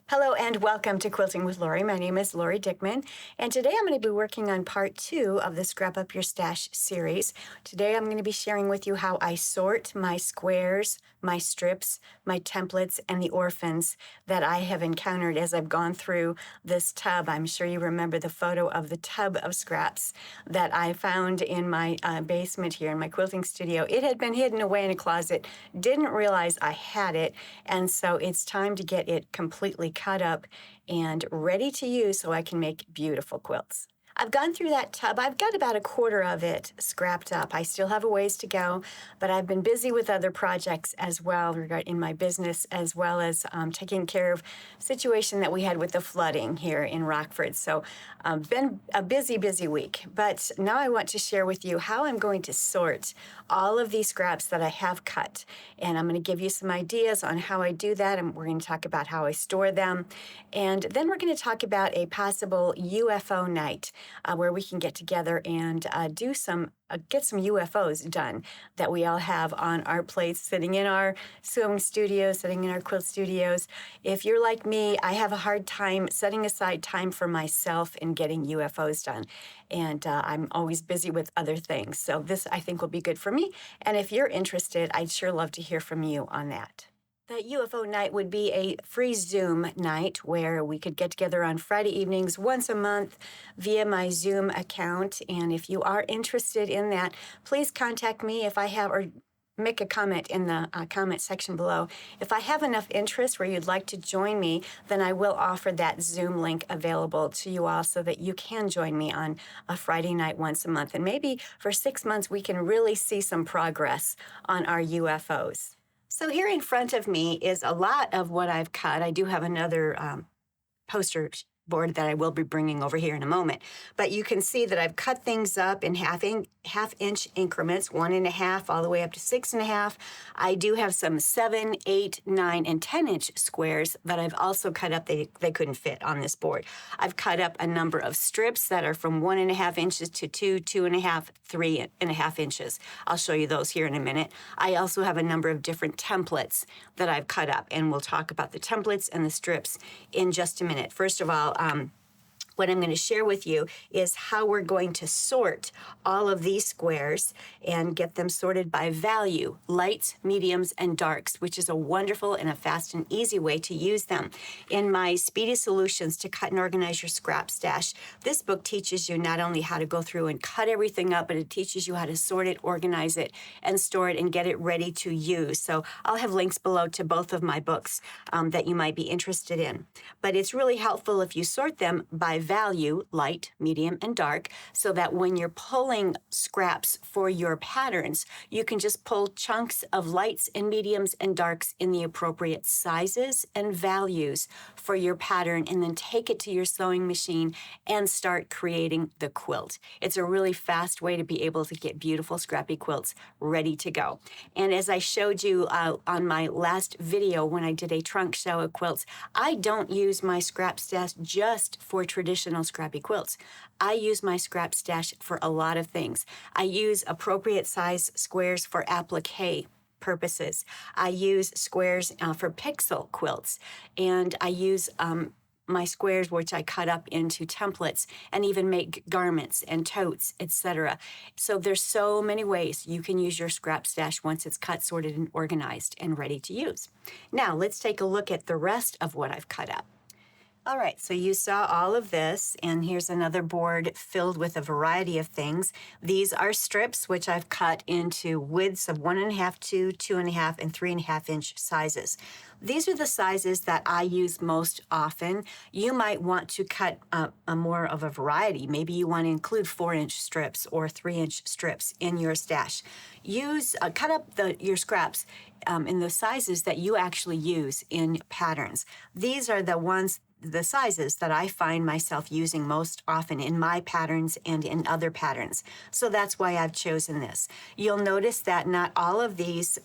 Hello and welcome to Quilting with Lori. My name is Lori Dickman, and today I'm going to be working on part 2 of the Scrap Up Your Stash series. Today I'm going to be sharing with you how I sort my squares, my strips, my templates, and the orphans that I have encountered as I've gone through this tub. I'm sure you remember the photo of the tub of scraps that I found in my basement here in my quilting studio. It had been hidden away in a closet, didn't realize I had it, and so it's time to get it completely cut up and ready to use so I can make beautiful quilts. I've gone through that tub. I've got about a quarter of it scrapped up. I still have a ways to go, but I've been busy with other projects as well in my business, as well as taking care of a situation that we had with the flooding here in Rockford. So been a busy, busy week. But now I want to share with you how I'm going to sort all of these scraps that I have cut. And I'm going to give you some ideas on how I do that. And we're going to talk about how I store them. And then we're going to talk about a possible UFO night where we can get together and do some get some UFOs done that we all have on our plates, sitting in our sewing studios, sitting in our quilt studios. If you're like me, I have a hard time setting aside time for myself and getting UFOs done. And I'm always busy with other things. So this, I think, will be good for me. And if you're interested, I'd sure love to hear from you on that. The UFO night would be a free Zoom night where we could get together on Friday evenings once a month via my Zoom account. And if you are interested in that, please contact me if I have, or make a comment in the comment section below. If I have enough interest where you'd like to join me, then I will offer that Zoom link available to you all so that you can join me on a Friday night once a month. And maybe for 6 months, we can really see some progress on our UFOs. So here in front of me is a lot of what I've cut. I do have another poster board that I will be bringing over here in a moment. But you can see that I've cut things up in half-inch increments, 1.5 all the way up to 6.5. I do have some 7, 8, 9, and 10-inch squares that I've also cut up. They couldn't fit on this board. I've cut up a number of strips that are from 1.5 inches to 2, 2.5, 3.5 inches. I'll show you those here in a minute. I also have a number of different templates that I've cut up, and we'll talk about the templates and the strips in just a minute. First of all, what I'm going to share with you is how we're going to sort all of these squares and get them sorted by value, lights, mediums, and darks, which is a wonderful and a fast and easy way to use them. In my Speedy Solutions to Cut and Organize Your Scrap Stash, this book teaches you not only how to go through and cut everything up, but it teaches you how to sort it, organize it, and store it and get it ready to use. So I'll have links below to both of my books that you might be interested in. But it's really helpful if you sort them by value, light, medium, and dark, so that when you're pulling scraps for your patterns, you can just pull chunks of lights and mediums and darks in the appropriate sizes and values for your pattern, and then take it to your sewing machine and start creating the quilt. It's a really fast way to be able to get beautiful scrappy quilts ready to go. And as I showed you on my last video when I did a trunk show of quilts, I don't use my scrap stash just for traditional scrappy quilts. I use my scrap stash for a lot of things. I use appropriate size squares for applique purposes. I use squares for pixel quilts, and I use my squares, which I cut up into templates and even make garments and totes, etc. So there's so many ways you can use your scrap stash once it's cut, sorted, and organized and ready to use. Now let's take a look at the rest of what I've cut up. All right, so you saw all of this, and here's another board filled with a variety of things. These are strips, which I've cut into widths of 1.5, 2, 2.5, and 3.5 inch sizes. These are the sizes that I use most often. You might want to cut a more of a variety. Maybe you want to include 4-inch strips or 3-inch strips in your stash. Cut up your scraps in the sizes that you actually use in patterns. These are the sizes that I find myself using most often in my patterns and in other patterns. So that's why I've chosen this. You'll notice that not all of these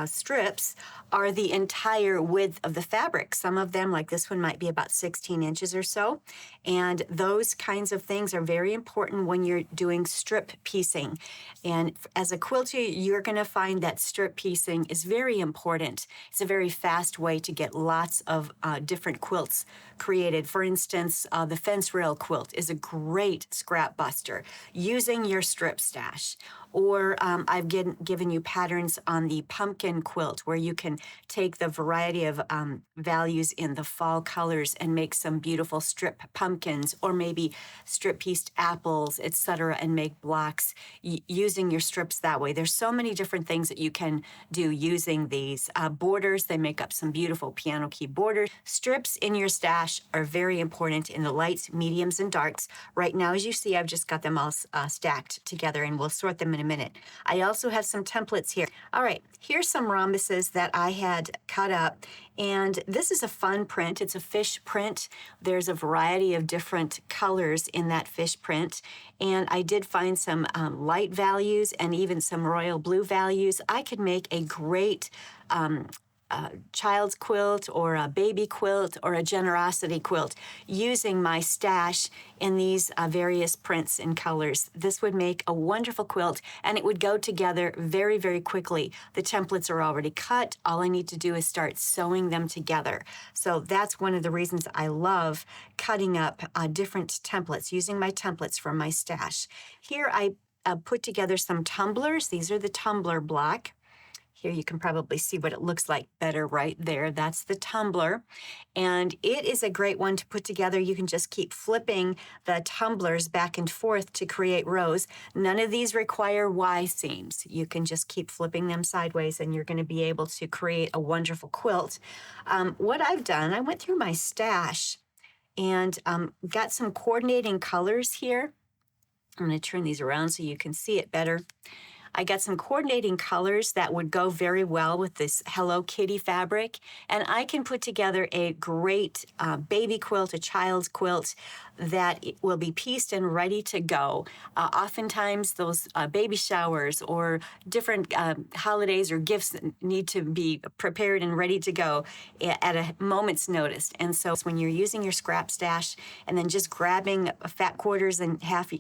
strips are the entire width of the fabric. Some of them, like this one, might be about 16 inches or so. And those kinds of things are very important when you're doing strip piecing. And as a quilter, you're going to find that strip piecing is very important. It's a very fast way to get lots of different quilts created. For instance, the fence rail quilt is a great scrap buster using your strip stash. Or I've given you patterns on the pumpkin quilt where you can take the variety of values in the fall colors and make some beautiful strip pumpkins, or maybe strip pieced apples, etc., and make blocks using your strips that way. There's so many different things that you can do using these. Borders, they make up some beautiful piano key borders. Strips in your stash are very important in the lights, mediums, and darks. Right now, as you see, I've just got them all stacked together, and we'll sort them in a minute. I also have some templates here. All right, here's some rhombuses that I had cut up, and this is a fun print. It's a fish print. There's a variety of different colors in that fish print, and I did find some light values and even some royal blue values. I could make a great child's quilt or a baby quilt or a generosity quilt using my stash in these various prints and colors. This would make a wonderful quilt, and it would go together very, very quickly. The templates are already cut. All I need to do is start sewing them together. So that's one of the reasons I love cutting up different templates, using my templates from my stash. Here I put together some tumblers. These are the tumbler block. Here you can probably see what it looks like better right there. That's the tumbler. And it is a great one to put together. You can just keep flipping the tumblers back and forth to create rows. None of these require Y seams. You can just keep flipping them sideways and you're going to be able to create a wonderful quilt. What I've done, I went through my stash and got some coordinating colors here. I'm going to turn these around so you can see it better. I got some coordinating colors that would go very well with this Hello Kitty fabric, and I can put together a great baby quilt, a child's quilt that will be pieced and ready to go. Oftentimes those baby showers or different holidays or gifts need to be prepared and ready to go at a moment's notice. And so when you're using your scrap stash and then just grabbing fat quarters and half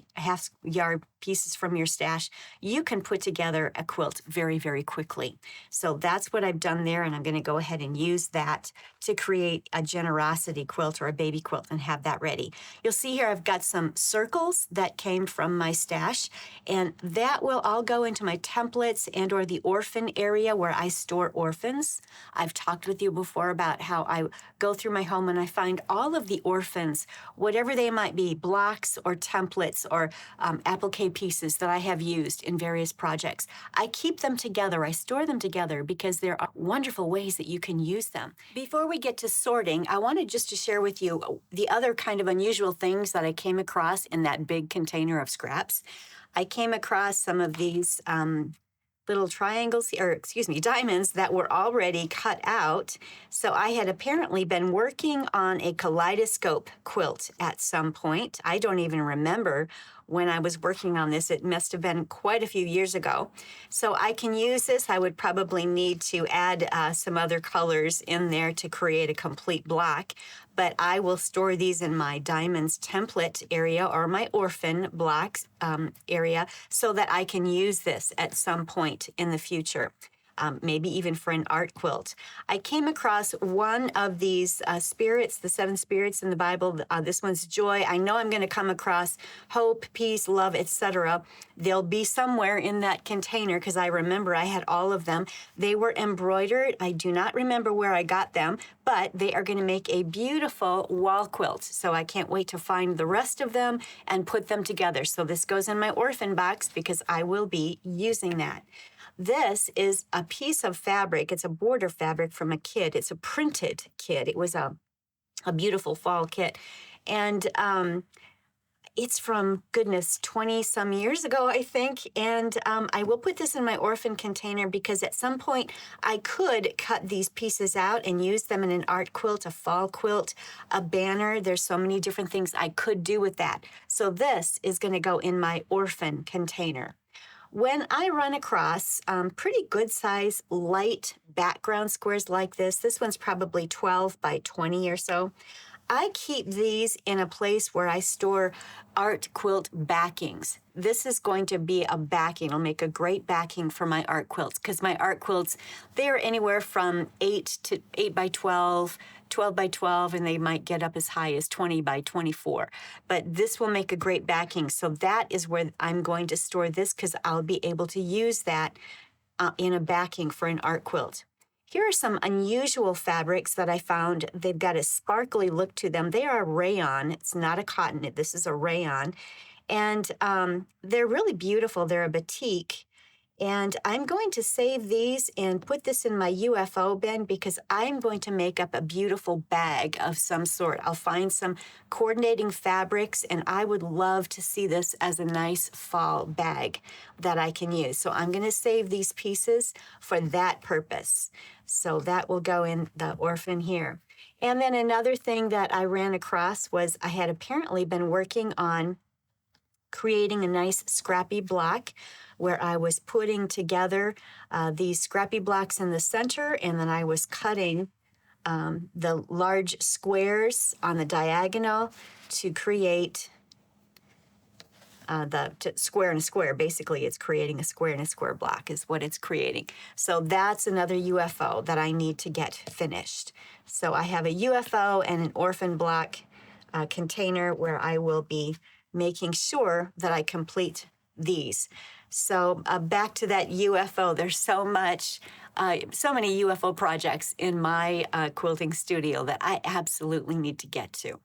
yard pieces from your stash, you can put together a quilt very, very quickly. So that's what I've done there, and I'm going to go ahead and use that to create a generosity quilt or a baby quilt and have that ready. You'll see here I've got some circles that came from my stash, and that will all go into my templates and or the orphan area where I store orphans. I've talked with you before about how I go through my home and I find all of the orphans, whatever they might be, blocks or templates or applique pieces that I have used in various projects. I keep them together. I store them together because there are wonderful ways that you can use them. Before we get to sorting, I wanted just to share with you the other kind of unusual things that I came across in that big container of scraps. I came across some of these little triangles, or excuse me, diamonds that were already cut out. So I had apparently been working on a kaleidoscope quilt at some point. I don't even remember when I was working on this. It must have been quite a few years ago. So I can use this. I would probably need to add some other colors in there to create a complete block. But I will store these in my diamonds template area or my orphan blocks area so that I can use this at some point in the future. Maybe even for an art quilt. I came across one of these spirits, the 7 spirits in the Bible. This one's joy. I know I'm going to come across hope, peace, love, etc. They'll be somewhere in that container because I remember I had all of them. They were embroidered. I do not remember where I got them, but they are going to make a beautiful wall quilt. So I can't wait to find the rest of them and put them together. So this goes in my orphan box because I will be using that. This is a piece of fabric. It's a border fabric from a kit. It's a printed kit. It was a beautiful fall kit. And it's from, goodness, 20-some years ago, I think. And I will put this in my orphan container because at some point I could cut these pieces out and use them in an art quilt, a fall quilt, a banner. There's so many different things I could do with that. So this is going to go in my orphan container. when I run across pretty good size light background squares like this one's probably 12 by 20 or so, I keep these in a place where I store art quilt backings. This is going to be a backing. It'll make a great backing for my art quilts because my art quilts, they're anywhere from 8 by 12, 12 by 12, and they might get up as high as 20 by 24. But this will make a great backing. So that is where I'm going to store this because I'll be able to use that in a backing for an art quilt. Here are some unusual fabrics that I found. They've got a sparkly look to them. They are rayon. It's not a cotton. This is a rayon. And they're really beautiful. They're a batik. And I'm going to save these and put this in my UFO bin because I'm going to make up a beautiful bag of some sort. I'll find some coordinating fabrics, and I would love to see this as a nice fall bag that I can use. So I'm going to save these pieces for that purpose. So that will go in the orphan here. And then another thing that I ran across was I had apparently been working on creating a nice scrappy block where I was putting together these scrappy blocks in the center, and then I was cutting the large squares on the diagonal to create square and a square. Basically, it's creating a square and a square block is what it's creating. So that's another UFO that I need to get finished. So I have a UFO and an orphan block container where I will be making sure that I complete these. So back to that UFO, there's so many UFO projects in my quilting studio that I absolutely need to get to.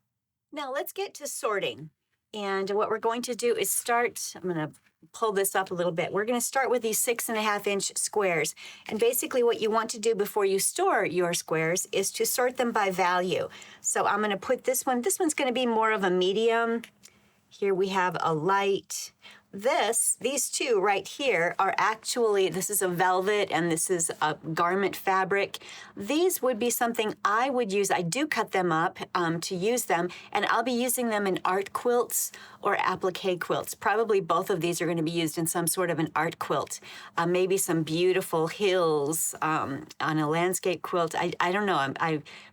Now let's get to sorting. And what we're going to do is start, I'm going to pull this up a little bit. We're going to start with these 6.5-inch squares. And basically what you want to do before you store your squares is to sort them by value. So I'm going to put this one's going to be more of a medium. Here we have a light. These two right here are actually, this is a velvet and this is a garment fabric. These would be something I would use. I do cut them up to use them, and I'll be using them in art quilts or applique quilts. Probably both of these are going to be used in some sort of an art quilt. Maybe some beautiful hills on a landscape quilt. I don't know.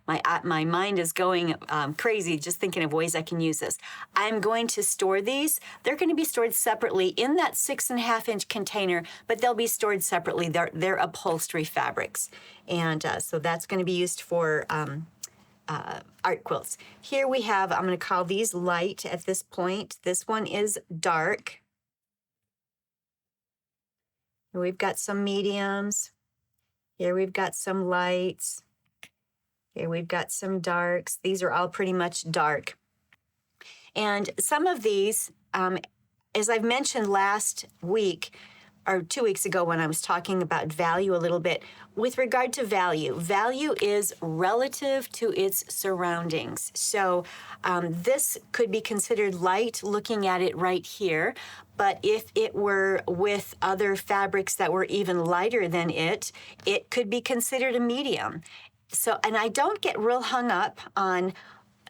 My mind is going crazy just thinking of ways I can use this. I'm going to store these. They're going to be stored separately in that 6.5-inch container, but they'll be stored separately. They're upholstery fabrics. And so that's going to be used for art quilts. Here we have, I'm going to call these light at this point. This one is dark. We've got some mediums. Here we've got some lights. Here we've got some darks. These are all pretty much dark. And some of these, as I've mentioned last week, or 2 weeks ago when I was talking about value a little bit, with regard to value is relative to its surroundings. So this could be considered light looking at it right here, but if it were with other fabrics that were even lighter than it could be considered a medium. So, and I don't get real hung up on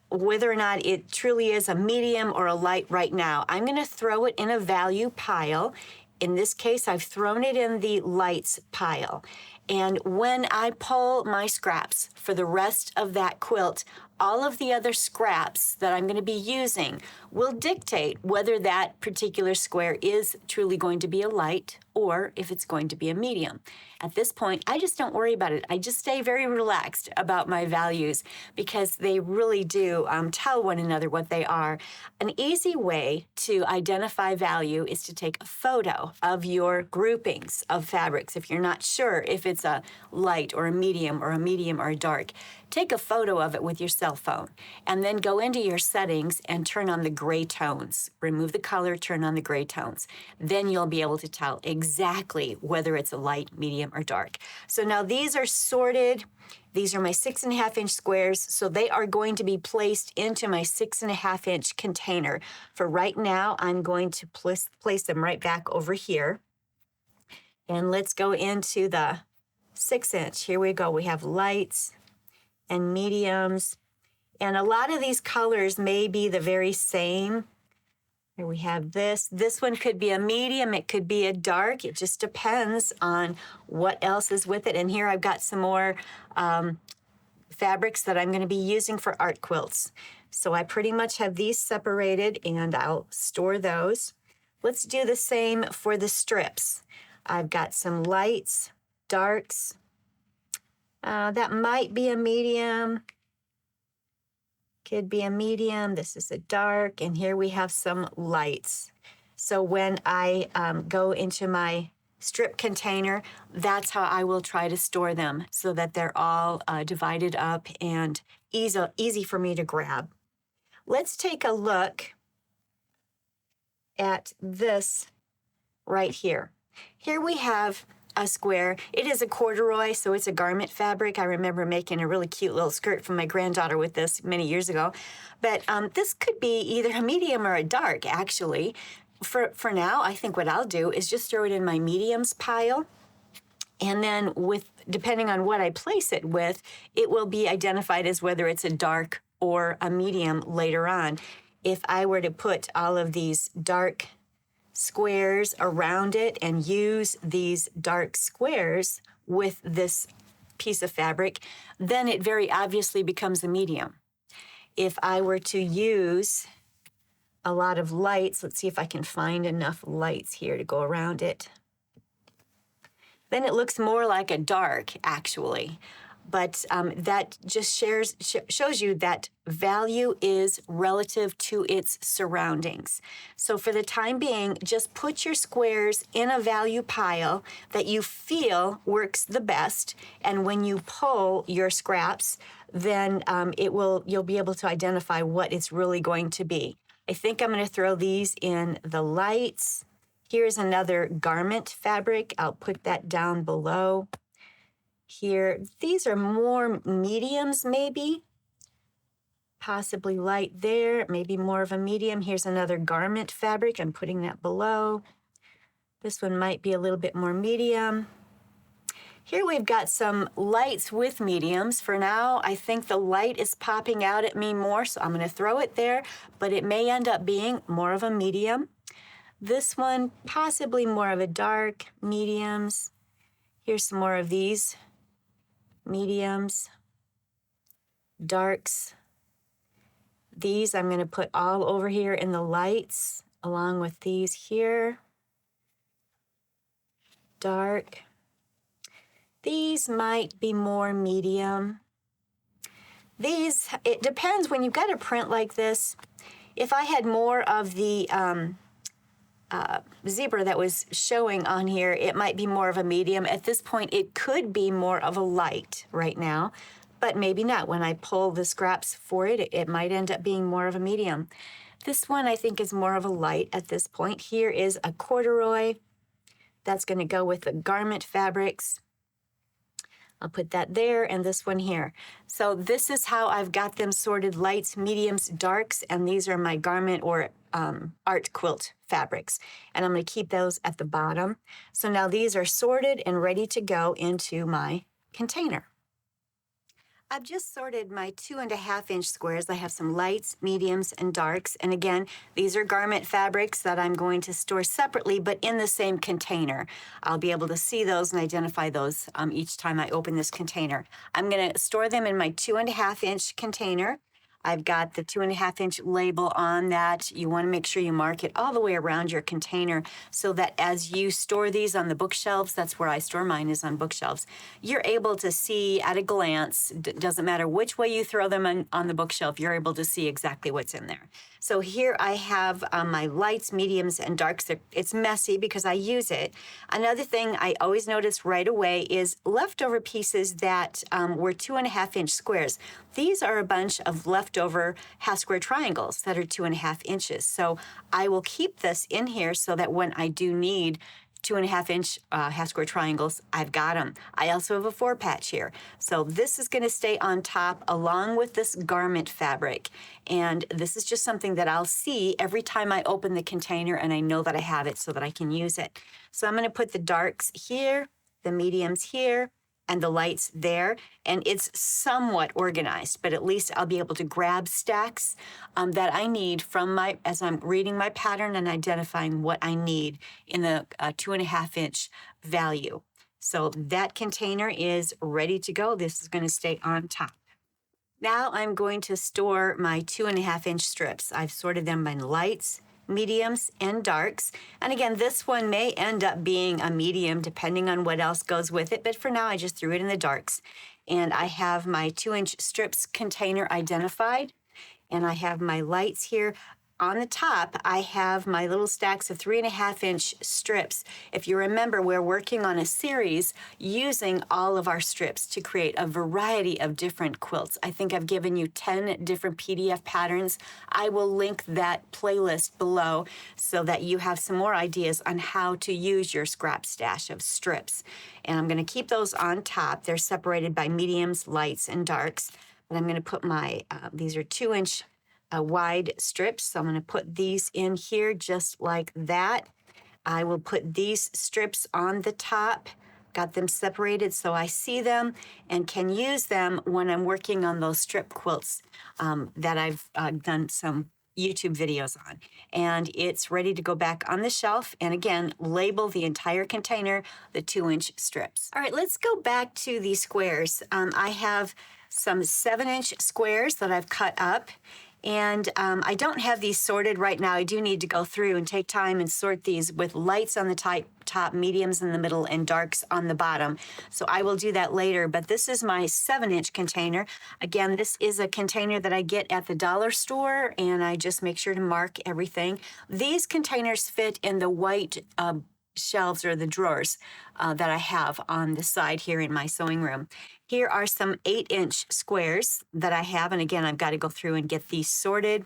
whether or not it truly is a medium or a light right now. I'm going to throw it in a value pile. In this case, I've thrown it in the lights pile. And when I pull my scraps for the rest of that quilt, all of the other scraps that I'm going to be using will dictate whether that particular square is truly going to be a light or if it's going to be a medium. At this point, I just don't worry about it. I just stay very relaxed about my values because they really do tell one another what they are. An easy way to identify value is to take a photo of your groupings of fabrics. If you're not sure if it's a light or a medium or a dark, take a photo of it with your cell phone and then go into your settings and turn on the gray tones. Remove the color, turn on the gray tones. Then you'll be able to tell exactly whether it's a light, medium, or dark. So now these are sorted. These are my 6.5-inch squares, so they are going to be placed into my 6.5-inch container. For right now, I'm going to place them right back over here. And let's go into the 6-inch. Here we go. We have lights and mediums. And a lot of these colors may be the very same Here we have this. This one could be a medium. It could be a dark. It just depends on what else is with it. And here I've got some more fabrics that I'm going to be using for art quilts. So I pretty much have these separated, and I'll store those. Let's do the same for the strips. I've got some lights, darks. That might be a medium. Could be a medium. This is a dark, and here we have some lights. So when I go into my strip container, that's how I will try to store them, so that they're all divided up and easy for me to grab. Let's take a look at this right here. Here we have a square. It is a corduroy, so it's a garment fabric. I remember making a really cute little skirt for my granddaughter with this many years ago. But this could be either a medium or a dark, actually. For now, I think what I'll do is just throw it in my mediums pile. And then depending on what I place it with, it will be identified as whether it's a dark or a medium later on. If I were to put all of these dark squares around it and use these dark squares with this piece of fabric, then it very obviously becomes a medium. If I were to use a lot of lights, let's see if I can find enough lights here to go around it, then it looks more like a dark, actually. But that just shows you that value is relative to its surroundings. So for the time being, just put your squares in a value pile that you feel works the best. And when you pull your scraps, then you'll be able to identify what it's really going to be. I think I'm going to throw these in the lights. Here's another garment fabric. I'll put that down below. Here, these are more mediums, maybe. Possibly light there, maybe more of a medium. Here's another garment fabric. I'm putting that below. This one might be a little bit more medium. Here we've got some lights with mediums. For now, I think the light is popping out at me more, so I'm going to throw it there, but it may end up being more of a medium. This one, possibly more of a dark, mediums. Here's some more of these. Mediums, darks. These I'm going to put all over here in the lights, along with these here. Dark. These might be more medium. These, it depends. When you've got a print like this, if I had more of the zebra that was showing on here, it might be more of a medium. At this point, it could be more of a light right now, but maybe not. When I pull the scraps for it, it might end up being more of a medium. This one I think is more of a light at this point. Here is a corduroy. That's going to go with the garment fabrics. I'll put that there, and this one here. So this is how I've got them sorted: lights, mediums, darks, and these are my garment or art quilt fabrics. And I'm going to keep those at the bottom. So now these are sorted and ready to go into my container. I've just sorted my 2.5-inch squares. I have some lights, mediums, and darks. And again, these are garment fabrics that I'm going to store separately, but in the same container. I'll be able to see those and identify those each time I open this container. I'm going to store them in my 2.5-inch container. I've got the 2.5-inch label on that. You want to make sure you mark it all the way around your container so that as you store these on the bookshelves, that's where I store mine, is on bookshelves, you're able to see at a glance. Doesn't matter which way you throw them on the bookshelf, you're able to see exactly what's in there. So here I have my lights, mediums, and darks. It's messy because I use it. Another thing I always notice right away is leftover pieces that were 2.5-inch squares. These are a bunch of leftover half square triangles that are 2.5 inches. So I will keep this in here so that when I do need 2.5-inch half square triangles, I've got them. I also have a 4-patch here. So this is going to stay on top along with this garment fabric. And this is just something that I'll see every time I open the container, and I know that I have it so that I can use it. So I'm going to put the darks here, the mediums here, and the lights there, and it's somewhat organized, but at least I'll be able to grab stacks that I need from as I'm reading my pattern and identifying what I need in the 2.5-inch value. So that container is ready to go. This is going to stay on top. Now I'm going to store my 2.5-inch strips. I've sorted them by lights, mediums, and darks. And again, this one may end up being a medium depending on what else goes with it, but for now I just threw it in the darks. And I have my 2-inch strips container identified, and I have my lights here. On the top, I have my little stacks of 3.5-inch strips. If you remember, we're working on a series using all of our strips to create a variety of different quilts. I think I've given you 10 different PDF patterns. I will link that playlist below so that you have some more ideas on how to use your scrap stash of strips. And I'm going to keep those on top. They're separated by mediums, lights, and darks. But I'm going to put my, these are 2-inch wide strips. So I'm going to put these in here just like that. I will put these strips on the top, got them separated so I see them and can use them when I'm working on those strip quilts that I've done some YouTube videos on. And it's ready to go back on the shelf. And again, label the entire container, the 2-inch strips. All right, let's go back to the squares. I have some 7-inch squares that I've cut up. And I don't have these sorted right now. I do need to go through and take time and sort these with lights on the top, mediums in the middle, and darks on the bottom. So I will do that later. But this is my 7-inch container. Again, this is a container that I get at the dollar store, and I just make sure to mark everything. These containers fit in the white shelves or the drawers that I have on the side here in my sewing room. Here are some 8-inch squares that I have. And again, I've got to go through and get these sorted.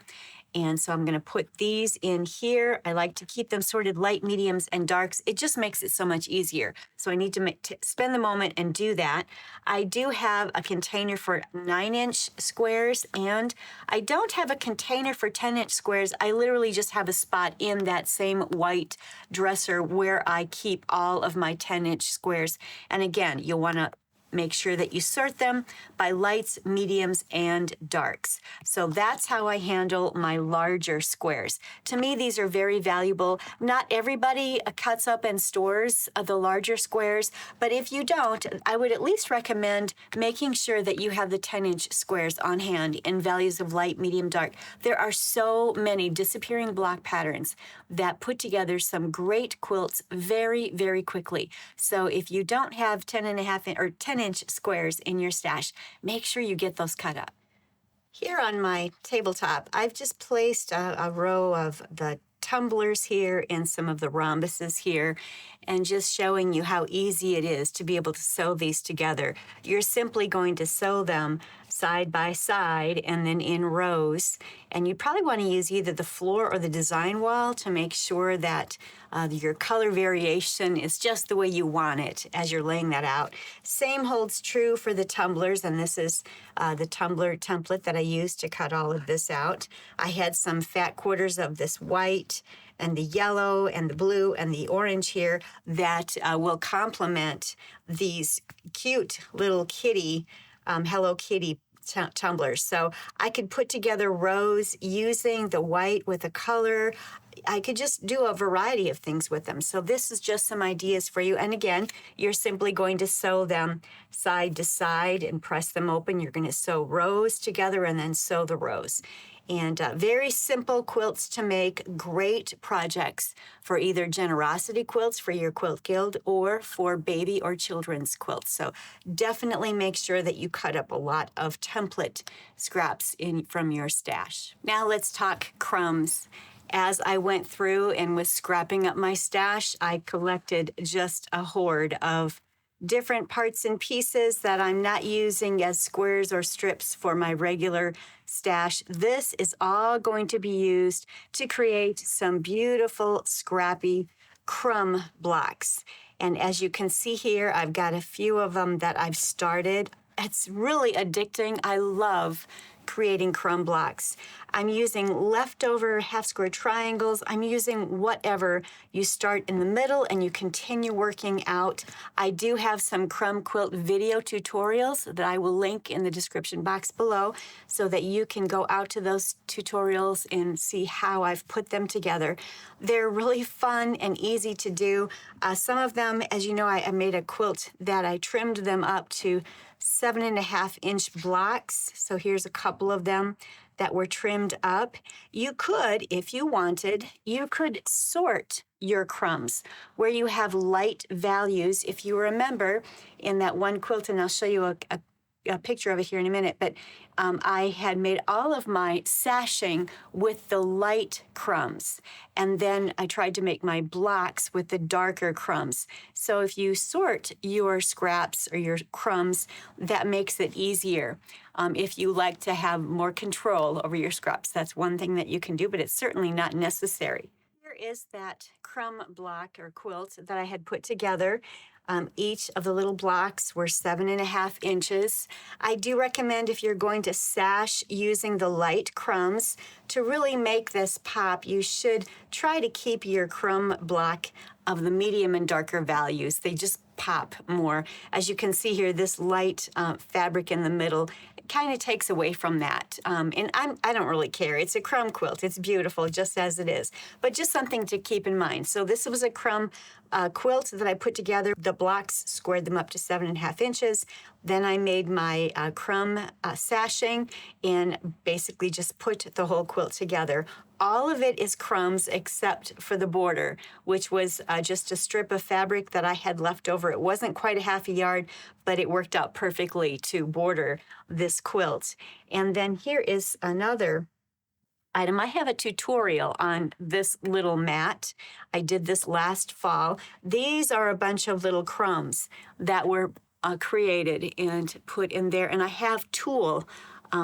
And so I'm going to put these in here. I like to keep them sorted light, mediums, and darks. It just makes it so much easier. So I need to spend the moment and do that. I do have a container for 9-inch squares, and I don't have a container for 10-inch squares. I literally just have a spot in that same white dresser where I keep all of my 10-inch squares. And again, you'll want to make sure that you sort them by lights, mediums, and darks. So that's how I handle my larger squares. To me, these are very valuable. Not everybody cuts up and stores the larger squares, but if you don't, I would at least recommend making sure that you have the 10-inch squares on hand in values of light, medium, dark. There are so many disappearing block patterns that put together some great quilts very, very quickly. So if you don't have 10-inch squares in your stash, make sure you get those cut up. Here on my tabletop, I've just placed a row of the tumblers here and some of the rhombuses here, and just showing you how easy it is to be able to sew these together. You're simply going to sew them side by side and then in rows. And you probably want to use either the floor or the design wall to make sure that your color variation is just the way you want it as you're laying that out. Same holds true for the tumblers, and this is the tumbler template that I used to cut all of this out. I had some fat quarters of this white and the yellow and the blue and the orange here that will complement these cute little kitty, Hello Kitty tumblers. So I could put together rows using the white with the color. I could just do a variety of things with them. So this is just some ideas for you. And again, you're simply going to sew them side to side and press them open. You're going to sew rows together and then sew the rows. And very simple quilts to make, great projects for either generosity quilts for your quilt guild or for baby or children's quilts. So definitely make sure that you cut up a lot of template scraps from your stash. Now let's talk crumbs. As I went through and was scrapping up my stash, I collected just a horde of different parts and pieces that I'm not using as squares or strips for my regular stash. This is all going to be used to create some beautiful, scrappy crumb blocks. And as you can see here, I've got a few of them that I've started. It's really addicting. I love creating crumb blocks. I'm using leftover half square triangles. I'm using whatever. You start in the middle and you continue working out. I do have some crumb quilt video tutorials that I will link in the description box below so that you can go out to those tutorials and see how I've put them together. They're really fun and easy to do. Some of them, as you know, I made a quilt that I trimmed them up to 7.5-inch blocks. So here's a couple of them that were trimmed up. You could, if you wanted, you could sort your crumbs where you have light values. If you remember in that one quilt, and I'll show you a picture of it here in a minute, but I had made all of my sashing with the light crumbs, and then I tried to make my blocks with the darker crumbs. So if you sort your scraps or your crumbs, that makes it easier. If you like to have more control over your scraps, that's one thing that you can do, but it's certainly not necessary. Here is that crumb block or quilt that I had put together. Each of the little blocks were 7.5 inches. I do recommend, if you're going to sash using the light crumbs, to really make this pop, you should try to keep your crumb block of the medium and darker values. They just pop more. As you can see here, this light fabric in the middle kind of takes away from that. And I don't really care. It's a crumb quilt. It's beautiful just as it is, but just something to keep in mind. So this was a crumb quilt that I put together. The blocks, squared them up to 7.5 inches. Then I made my crumb sashing and basically just put the whole quilt together. All of it is crumbs except for the border, which was just a strip of fabric that I had left over. It wasn't quite a half a yard, but it worked out perfectly to border this quilt. And then here is another item. I have a tutorial on this little mat. I did this last fall. These are a bunch of little crumbs that were created and put in there, and I have tulle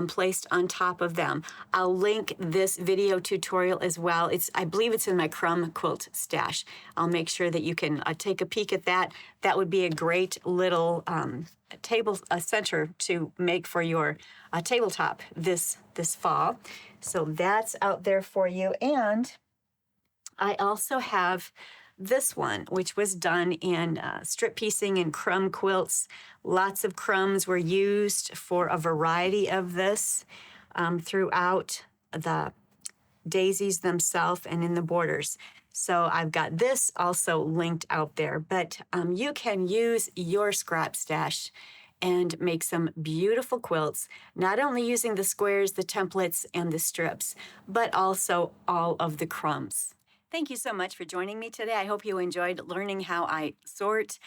placed on top of them. I'll link this video tutorial as well. I believe it's in my crumb quilt stash. I'll make sure that you can take a peek at that. That would be a great little table center to make for your tabletop this fall. So that's out there for you. And I also have this one, which was done in strip piecing and crumb quilts. Lots of crumbs were used for a variety of this throughout the daisies themselves and in the borders. So I've got this also linked out there, but you can use your scrap stash and make some beautiful quilts, not only using the squares, the templates, and the strips, but also all of the crumbs. Thank you so much for joining me today. I hope you enjoyed learning how I sort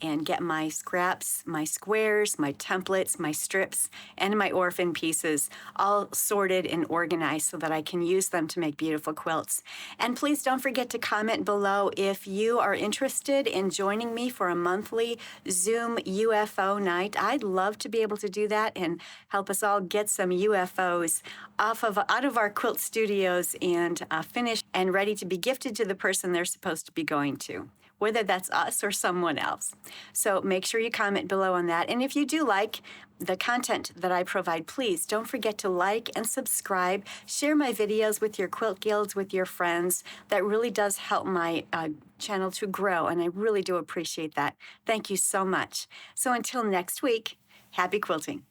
and get my scraps, my squares, my templates, my strips, and my orphan pieces all sorted and organized so that I can use them to make beautiful quilts. And please don't forget to comment below if you are interested in joining me for a monthly Zoom UFO night. I'd love to be able to do that and help us all get some UFOs out of our quilt studios and finished and ready to be gifted to the person they're supposed to be going to, whether that's us or someone else. So make sure you comment below on that. And if you do like the content that I provide, please don't forget to like and subscribe. Share my videos with your quilt guilds, with your friends. That really does help my channel to grow, and I really do appreciate that. Thank you so much. So until next week, happy quilting.